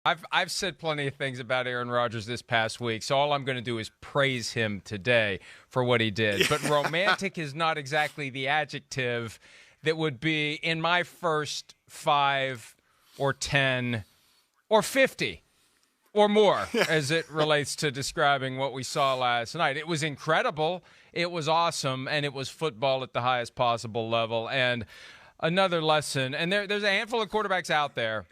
I've said plenty of things about Aaron Rodgers this past week, so all I'm going to do is praise him today for what he did. But romantic is not exactly the adjective that would be in my first 5 or 10 or 50 or more as it relates to describing what we saw last night. It was incredible, it was awesome, and it was football at the highest possible level. And another lesson, and there's a handful of quarterbacks out there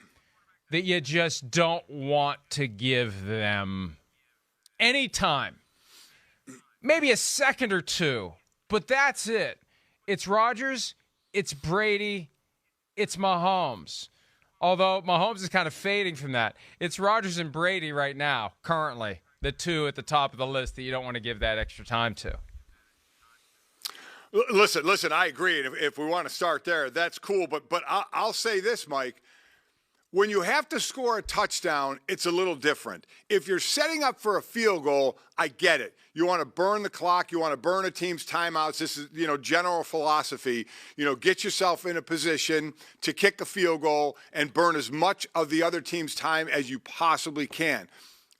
that you just don't want to give them any time. Maybe a second or two, but that's it. It's Rodgers, it's Brady, it's Mahomes. Although Mahomes is kind of fading from that. It's Rodgers and Brady right now, currently, the two at the top of the list that you don't want to give that extra time to. Listen, I agree. And if we want to start there, that's cool. But I'll say this, Mike. When you have to score a touchdown, it's a little different. If you're setting up for a field goal, I get it. You want to burn the clock. You want to burn a team's timeouts. This is, general philosophy. Get yourself in a position to kick a field goal and burn as much of the other team's time as you possibly can.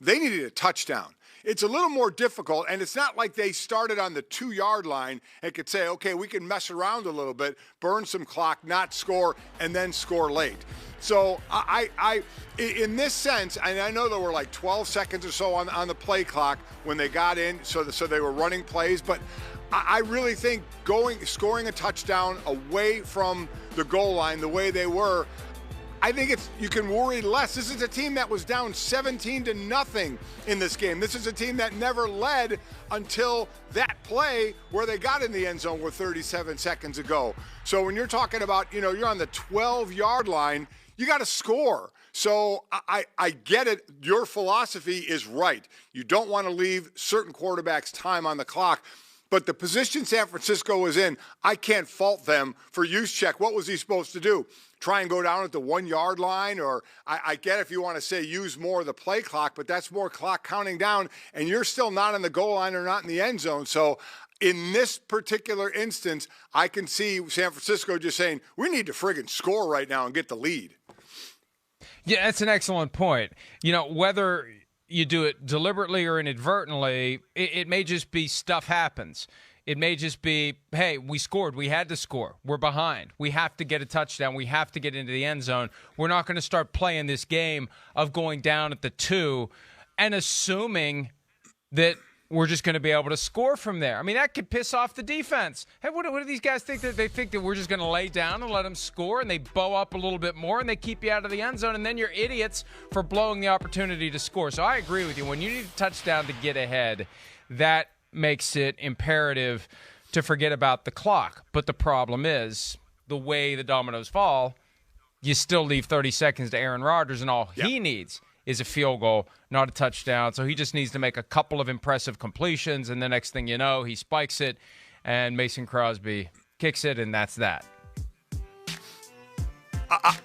They needed a touchdown. It's a little more difficult, and it's not like they started on the 2-yard line and could say, okay, we can mess around a little bit, burn some clock, not score, and then score late. So I in this sense, and I know there were like 12 seconds or so on the play clock when they got in, so they were running plays, but I really think scoring a touchdown away from the goal line the way they were, I think you can worry less. This is a team that was down 17-0 in this game. This is a team that never led until that play where they got in the end zone with 37 seconds ago. So when you're talking about, you're on the 12-yard line, you got to score. So I get it. Your philosophy is right. You don't want to leave certain quarterbacks time on the clock. But the position San Francisco was in, I can't fault them for use check. What was he supposed to do? Try and go down at the 1-yard line? Or I get if you want to say use more of the play clock, but that's more clock counting down, and you're still not on the goal line or not in the end zone. So in this particular instance, I can see San Francisco just saying, we need to friggin' score right now and get the lead. Yeah, that's an excellent point. Whether you do it deliberately or inadvertently, it may just be stuff happens. It may just be, hey, we scored. We had to score. We're behind. We have to get a touchdown. We have to get into the end zone. We're not going to start playing this game of going down at the 2 and assuming that we're just going to be able to score from there. I mean, that could piss off the defense. Hey, what do these guys think? That they think that we're just going to lay down and let them score, and they bow up a little bit more, and they keep you out of the end zone, and then you're idiots for blowing the opportunity to score. So I agree with you. When you need a touchdown to get ahead, that makes it imperative to forget about the clock. But the problem is, the way the dominoes fall, you still leave 30 seconds to Aaron Rodgers, and all he needs is a field goal, not a touchdown. So he just needs to make a couple of impressive completions, and the next thing you know, he spikes it, and Mason Crosby kicks it, and that's that.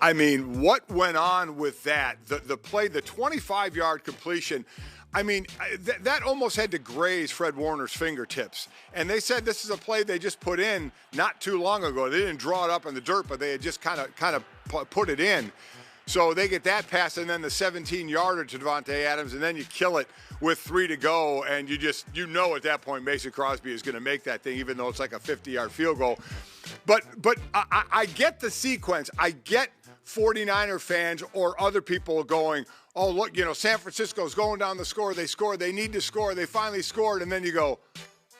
I mean, what went on with that? The play, the 25-yard completion, I mean, that almost had to graze Fred Warner's fingertips. And they said this is a play they just put in not too long ago. They didn't draw it up in the dirt, but they had just kind of put it in. So they get that pass, and then the 17-yarder to Devontae Adams, and then you kill it with 3 to go, and you know at that point Mason Crosby is going to make that thing, even though it's like a 50-yard field goal. But I get the sequence. I get 49er fans or other people going, oh, look, San Francisco's going down the score. They scored. They need to score. They finally scored. And then you go,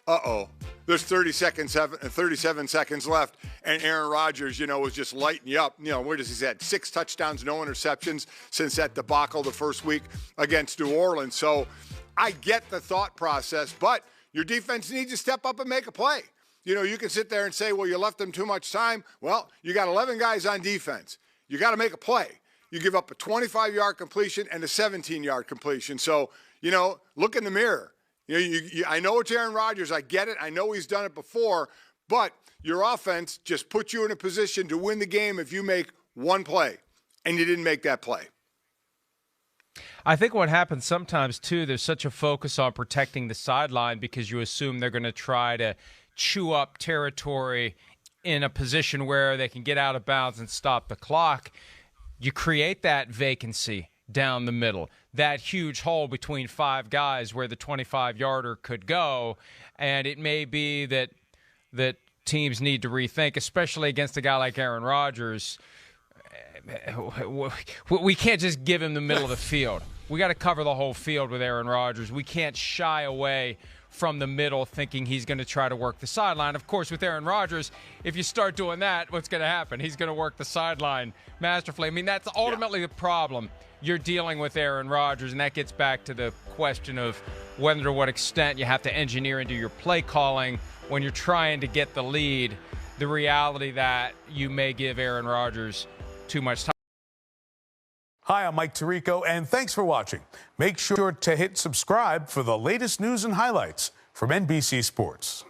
uh-oh, there's 37 seconds left, and Aaron Rodgers, was just lighting you up. Where does he had 6 touchdowns, no interceptions since that debacle the first week against New Orleans. So I get the thought process, but your defense needs to step up and make a play. You can sit there and say, well, you left them too much time. Well, you got 11 guys on defense. You got to make a play. You give up a 25-yard completion and a 17-yard completion. So, look in the mirror. I know it's Aaron Rodgers. I get it. I know he's done it before. But your offense just puts you in a position to win the game if you make one play, and you didn't make that play. I think what happens sometimes, too, there's such a focus on protecting the sideline because you assume they're going to try to chew up territory in a position where they can get out of bounds and stop the clock. You create that vacancy down the middle, that huge hole between 5 guys where the 25-yarder could go. And it may be that teams need to rethink, especially against a guy like Aaron Rodgers. We can't just give him the middle of the field. We got to cover the whole field with Aaron Rodgers. We can't shy away from the middle thinking he's going to try to work the sideline. Of course, with Aaron Rodgers, if you start doing that, what's going to happen? He's going to work the sideline masterfully. I mean, that's ultimately the problem. You're dealing with Aaron Rodgers, and that gets back to the question of whether to what extent you have to engineer into your play calling when you're trying to get the lead, the reality that you may give Aaron Rodgers too much time. Hi, I'm Mike Tirico, and thanks for watching. Make sure to hit subscribe for the latest news and highlights from NBC Sports.